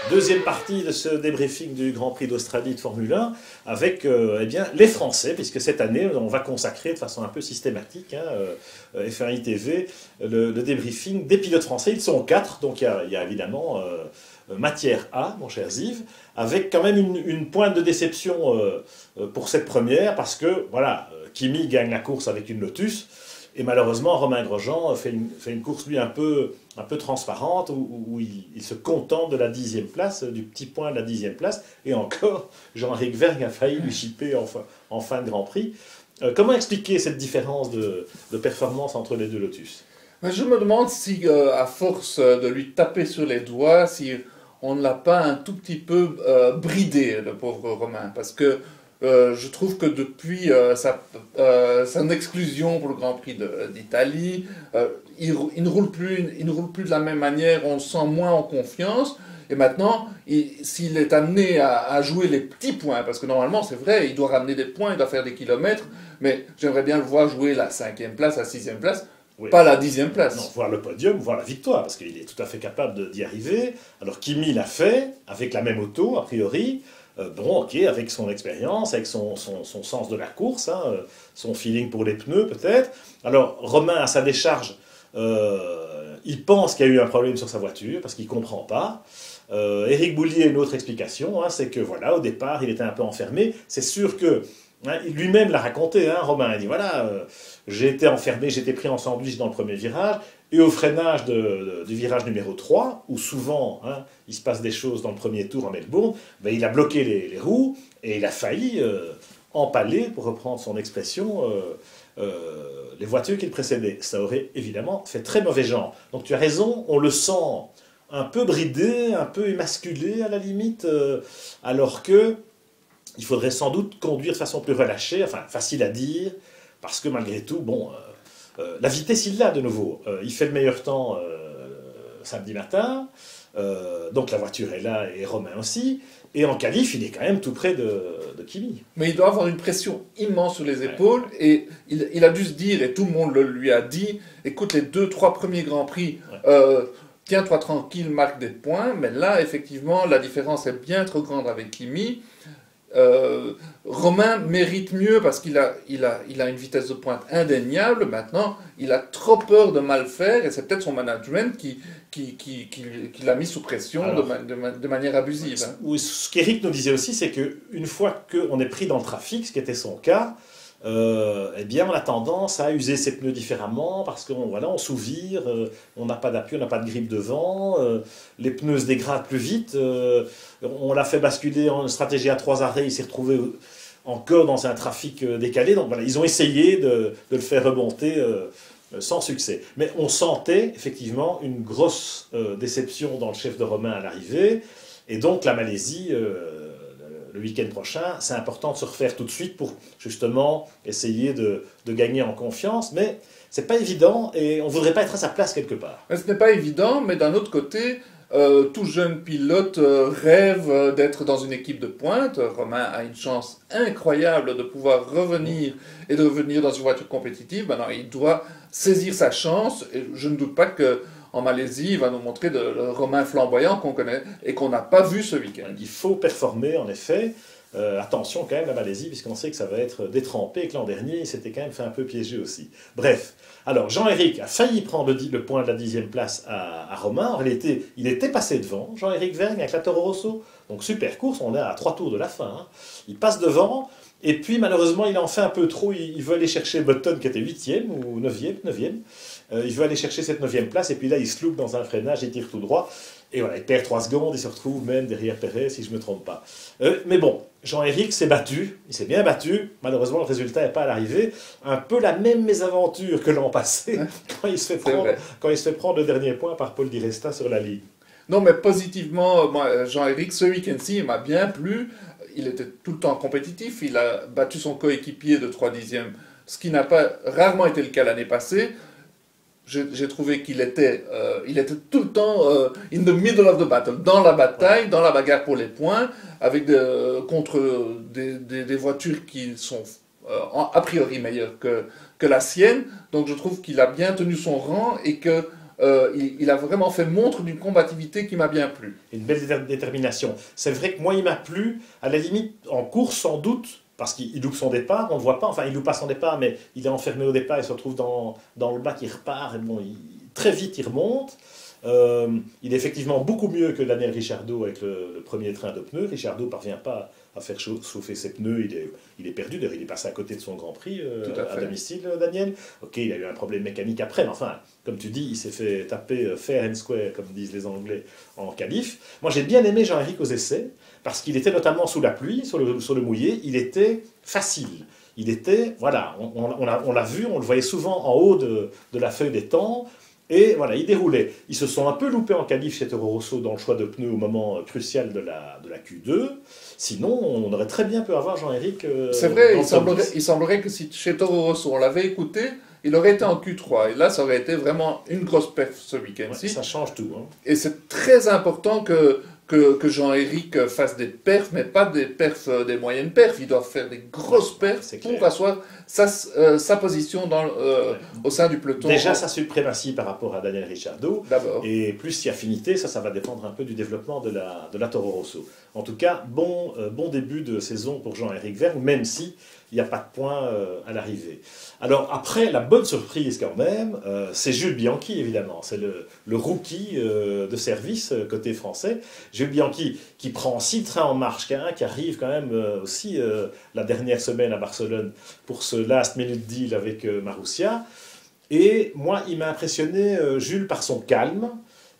Deuxième partie de ce débriefing du Grand Prix d'Australie de Formule 1 avec eh bien, les Français, puisque cette année, on va consacrer de façon un peu systématique, F1 ITV, le débriefing des pilotes français. Ils sont 4, donc il y a évidemment matière A, mon cher Ziv, avec quand même une pointe de déception pour cette première, parce que, voilà, Kimi gagne la course avec une Lotus, et malheureusement, Romain Grosjean fait une course, lui, un peu transparente, où il se contente de la 10e place, du petit point de la 10e place. Et encore, Jean-Éric Vergne a failli lui chipper en fin de Grand Prix. Comment expliquer cette différence de performance entre les deux Lotus? Je me demande si, à force de lui taper sur les doigts, si on ne l'a pas un tout petit peu bridé, le pauvre Romain. Parce que je trouve que depuis son exclusion pour le Grand Prix d'Italie, il ne roule plus de la même manière, on le sent moins en confiance. Et maintenant, s'il est amené à jouer les petits points, parce que normalement, c'est vrai, il doit ramener des points, il doit faire des kilomètres, mais j'aimerais bien le voir jouer la 5e place, la 6e place, oui. Pas la 10e place. Non, voir le podium, voir la victoire, parce qu'il est tout à fait capable d'y arriver. Alors Kimi l'a fait, avec la même auto, a priori. Bon, ok, avec son expérience, avec son sens de la course, son feeling pour les pneus peut-être. Alors Romain, à sa décharge, il pense qu'il y a eu un problème sur sa voiture, parce qu'il ne comprend pas. Éric Boulier a une autre explication, c'est que voilà, au départ, il était un peu enfermé. C'est sûr que lui-même l'a raconté, Romain a dit voilà, j'ai été enfermé, j'étais pris en sandwich dans le premier virage, et au freinage du virage numéro 3, où souvent il se passe des choses dans le premier tour en Melbourne, ben, il a bloqué les roues et il a failli empaler, pour reprendre son expression, les voitures qui le précédaient. Ça aurait évidemment fait très mauvais genre. Donc tu as raison, on le sent un peu bridé, un peu émasculé à la limite, alors que il faudrait sans doute conduire de façon plus relâchée, enfin facile à dire, parce que malgré tout, bon, la vitesse il l'a de nouveau. Il fait le meilleur temps samedi matin, donc la voiture est là et Romain aussi, et en qualif il est quand même tout près de Kimi. Mais il doit avoir une pression immense sur les épaules, et il a dû se dire, et tout le monde lui a dit, écoute, les 2-3 premiers Grands Prix, tiens-toi tranquille, marque des points, mais là, effectivement, la différence est bien trop grande avec Kimi. Romain mérite mieux parce qu'il a une vitesse de pointe indéniable. Maintenant, il a trop peur de mal faire, et c'est peut-être son management qui l'a mis sous pression. Alors, de manière abusive. Ce qu'Éric nous disait aussi, c'est qu'une fois qu'on est pris dans le trafic, ce qui était son cas, eh bien, on a tendance à user ses pneus différemment parce qu'on voilà, on sous-vire, on n'a pas d'appui, on n'a pas de grippe devant, les pneus se dégradent plus vite, on l'a fait basculer en stratégie à 3 arrêts, il s'est retrouvé encore dans un trafic décalé. Donc voilà, ils ont essayé de le faire remonter sans succès. Mais on sentait effectivement une grosse déception dans le chef de Romain à l'arrivée, et donc la Malaisie... le week-end prochain, c'est important de se refaire tout de suite pour justement essayer de gagner en confiance, mais c'est pas évident et on voudrait pas être à sa place quelque part. Ce n'est pas évident, mais d'un autre côté, tout jeune pilote rêve d'être dans une équipe de pointe. Romain a une chance incroyable de pouvoir revenir et de revenir dans une voiture compétitive. Maintenant, il doit saisir sa chance, et je ne doute pas que en Malaisie, il va nous montrer le Romain flamboyant qu'on connaît et qu'on n'a pas vu ce week-end. Il faut performer, en effet. Attention quand même la Malaisie, puisqu'on sait que ça va être détrempé, et que l'an dernier, il s'était quand même fait un peu piéger aussi. Bref, alors Jean-Éric a failli prendre le point de la 10e place à Romain. En réalité, il était passé devant, Jean-Éric Vergne avec la Toro Rosso. Donc super course, on est à 3 tours de la fin. Il passe devant, et puis malheureusement, il en fait un peu trop. Il veut aller chercher Button qui était 8e ou 9e. Il veut aller chercher cette 9e place, et puis là, il se loupe dans un freinage, il tire tout droit. Et voilà, il perd 3 secondes, il se retrouve même derrière Perez, si je ne me trompe pas. Mais bon, Jean-Éric s'est battu, il s'est bien battu. Malheureusement, le résultat n'est pas à l'arrivée. Un peu la même mésaventure que l'an passé, quand il se fait prendre le dernier point par Paul Di Resta sur la ligne. Non, mais positivement, Jean-Éric, ce week-end-ci, il m'a bien plu. Il était tout le temps compétitif, il a battu son coéquipier de 3/10, ce qui n'a pas rarement été le cas l'année passée. J'ai trouvé qu'il était tout le temps in the middle of the battle, dans la bataille, dans la bagarre pour les points, contre des voitures qui sont a priori meilleures que la sienne. Donc je trouve qu'il a bien tenu son rang, et que il a vraiment fait montre d'une combativité qui m'a bien plu. Une belle détermination. C'est vrai que moi, il m'a plu, à la limite, en course sans doute, parce qu'il loupe son départ, on ne le voit pas, enfin, il loupe pas son départ, mais il est enfermé au départ, il se retrouve dans le bac, il repart, et bon, très vite, il remonte. Il est effectivement beaucoup mieux que Daniel Ricciardo avec le premier train de pneus. Ricciardo ne parvient pas à faire chauffer ses pneus, il est perdu, d'ailleurs il est passé à côté de son Grand Prix à domicile, Daniel. Ok, il a eu un problème mécanique après, mais enfin, comme tu dis, il s'est fait taper fair and square, comme disent les Anglais, en qualif. Moi j'ai bien aimé Jean-Éric aux essais, parce qu'il était notamment sous la pluie, sur le mouillé, il était facile. Il était, voilà, on l'a vu, on le voyait souvent en haut de la feuille des temps. Et voilà, ils déroulaient. Ils se sont un peu loupés en qualif chez Toro Rosso dans le choix de pneus au moment crucial de la Q2. Sinon, on aurait très bien pu avoir Jean-Éric. C'est vrai, il semblerait que si chez Toro Rosso on l'avait écouté, il aurait été en Q3. Et là, ça aurait été vraiment une grosse perf ce week-end-ci. Ouais, ça change tout. Hein. Et c'est très important que Jean-Éric fasse des perfs, mais pas des perfs, des moyennes perfs. Il doit faire des grosses perfs pour asseoir sa position au sein du peloton. Déjà, sa suprématie par rapport à Daniel Ricciardo. D'abord. Et plus si affinité, ça va dépendre un peu du développement de la Toro Rosso. En tout cas, bon début de saison pour Jean-Éric Vergne, même si il n'y a pas de points à l'arrivée. Alors après, la bonne surprise quand même, c'est Jules Bianchi évidemment. C'est le rookie de service côté français. Jules Bianchi qui prend 6 trains en marche, qui arrive quand même aussi la dernière semaine à Barcelone pour ce last minute deal avec Marussia. Et moi, il m'a impressionné Jules par son calme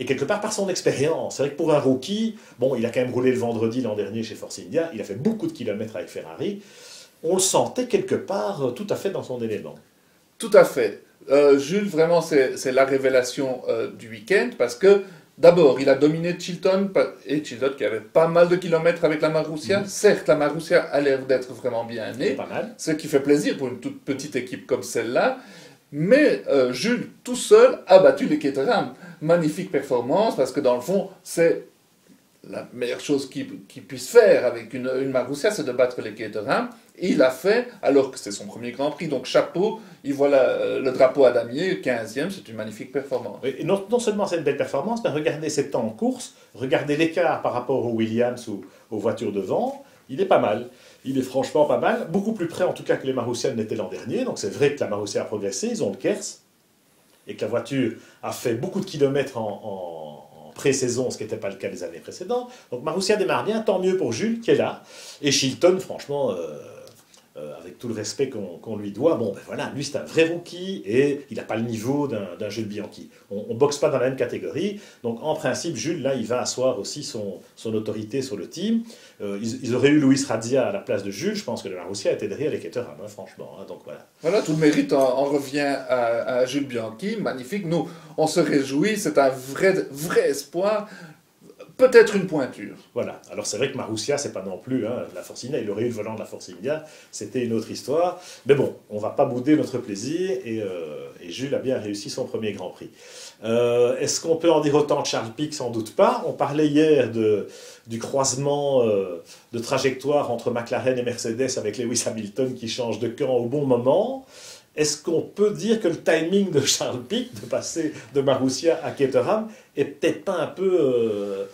et quelque part par son expérience. C'est vrai que pour un rookie, bon, il a quand même roulé le vendredi l'an dernier chez Force India, il a fait beaucoup de kilomètres avec Ferrari. On le sentait quelque part tout à fait dans son élément. Tout à fait. Jules, vraiment, c'est la révélation du week-end parce que, d'abord, il a dominé Chilton, et Chilton qui avait pas mal de kilomètres avec la Marussia. Certes, la Marussia a l'air d'être vraiment bien née, pas mal. Ce qui fait plaisir pour une toute petite équipe comme celle-là. Mais Jules, tout seul, a battu les Caterham. Magnifique performance parce que, dans le fond, c'est la meilleure chose qu'il puisse faire avec une Marussia, c'est de battre les Caterham. Il l'a fait alors que c'est son premier Grand Prix. Donc chapeau, il voit le drapeau à damier, 15e, c'est une magnifique performance. Et non seulement c'est une belle performance, mais regardez ses temps en course, regardez l'écart par rapport aux Williams ou aux voitures devant, il est pas mal. Il est franchement pas mal, beaucoup plus près en tout cas que les Marussia n'étaient l'an dernier. Donc c'est vrai que la Marussia a progressé, ils ont le Kers, et que la voiture a fait beaucoup de kilomètres en pré-saison, ce qui n'était pas le cas des années précédentes. Donc Marussia démarre bien, tant mieux pour Jules qui est là. Et Chilton, franchement, avec tout le respect qu'on lui doit, bon ben voilà, lui c'est un vrai rookie et il n'a pas le niveau d'un Jules Bianchi. On ne boxe pas dans la même catégorie, donc en principe Jules là il va asseoir aussi son autorité sur le team. Ils auraient eu Luis Razia à la place de Jules, je pense que le Marussia était derrière les Caterham, franchement, donc voilà. Voilà, tout le mérite en revient à Jules Bianchi, magnifique, nous on se réjouit, c'est un vrai espoir. Peut-être une pointure. Voilà. Alors c'est vrai que Marussia, c'est pas non plus la Force India. Il aurait eu le volant de la Force India, c'était une autre histoire. Mais bon, on va pas bouder notre plaisir et Jules a bien réussi son premier Grand Prix. Est-ce qu'on peut en dire autant de Charles Pic? Sans doute pas. On parlait hier du croisement de trajectoire entre McLaren et Mercedes avec Lewis Hamilton qui change de camp au bon moment. Est-ce qu'on peut dire que le timing de Charles Pic, de passer de Marussia à Caterham, est peut-être pas un peu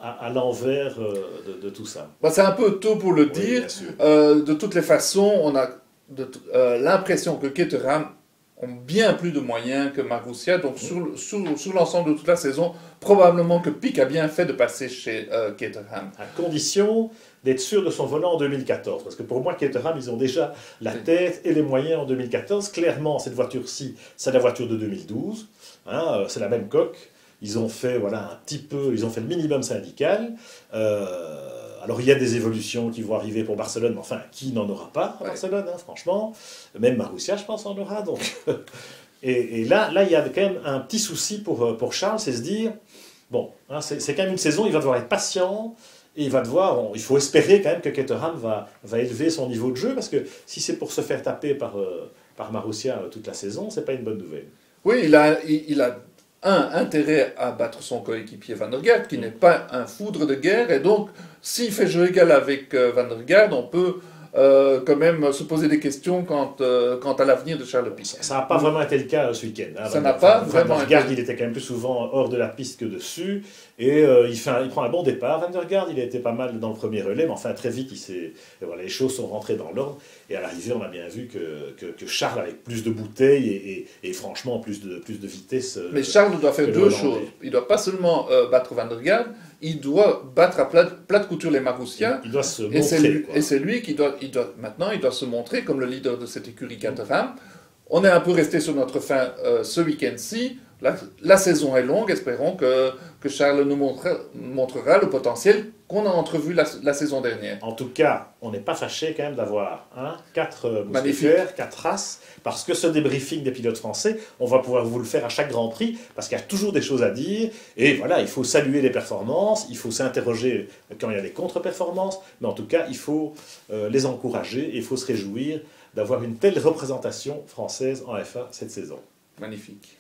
à l'envers de tout ça? C'est un peu tôt pour le dire. Bien sûr. De toutes les façons, on a l'impression que Caterham ont bien plus de moyens que Marussia. Donc sur l'ensemble de toute la saison, probablement que Pic a bien fait de passer chez Caterham. À condition d'être sûr de son volant en 2014. Parce que pour moi, Caterham, ils ont déjà la tête et les moyens en 2014. Clairement, cette voiture-ci, c'est la voiture de 2012. C'est la même coque. Ils ont fait un petit peu, ils ont fait le minimum syndical. Alors il y a des évolutions qui vont arriver pour Barcelone, mais enfin, qui n'en aura pas à Barcelone, franchement. Même Marussia, je pense, en aura. Donc. et là, il y a quand même un petit souci pour Charles, c'est se dire, bon, c'est quand même une saison, il va devoir être patient. Et il faut espérer quand même que Caterham va élever son niveau de jeu, parce que si c'est pour se faire taper par Marussia toute la saison, c'est pas une bonne nouvelle. Oui, il a intérêt à battre son coéquipier Van der Garde, qui n'est pas un foudre de guerre, et donc s'il fait jeu égal avec Van der Garde, on peut quand même se poser des questions quant à l'avenir de Charles Pic. Ça n'a pas vraiment été le cas ce week-end. Hein. Ça n'a pas vraiment Van der Garde, il était quand même plus souvent hors de la piste que dessus. Et il prend un bon départ. Van der Garde, il a été pas mal dans le premier relais, mais enfin très vite, voilà, les choses sont rentrées dans l'ordre. Et à l'arrivée, on a bien vu que Charles, avec plus de bouteilles et franchement plus de vitesse. Mais Charles doit faire deux choses. Il ne doit pas seulement battre Van der Garde, il doit battre à plate couture les Maroussiens. Il doit se montrer. Et c'est lui qui doit maintenant, il doit se montrer comme le leader de cette écurie Caterham. On est un peu resté sur notre fin ce week-end-ci. La saison est longue, espérons que Charles nous montrera le potentiel qu'on a entrevu la saison dernière. En tout cas, on n'est pas fâché quand même d'avoir 4 mousquetaires, 4 races, parce que ce débriefing des pilotes français, on va pouvoir vous le faire à chaque Grand Prix, parce qu'il y a toujours des choses à dire, et voilà, il faut saluer les performances, il faut s'interroger quand il y a des contre-performances, mais en tout cas, il faut les encourager, et il faut se réjouir d'avoir une telle représentation française en F1 cette saison. Magnifique.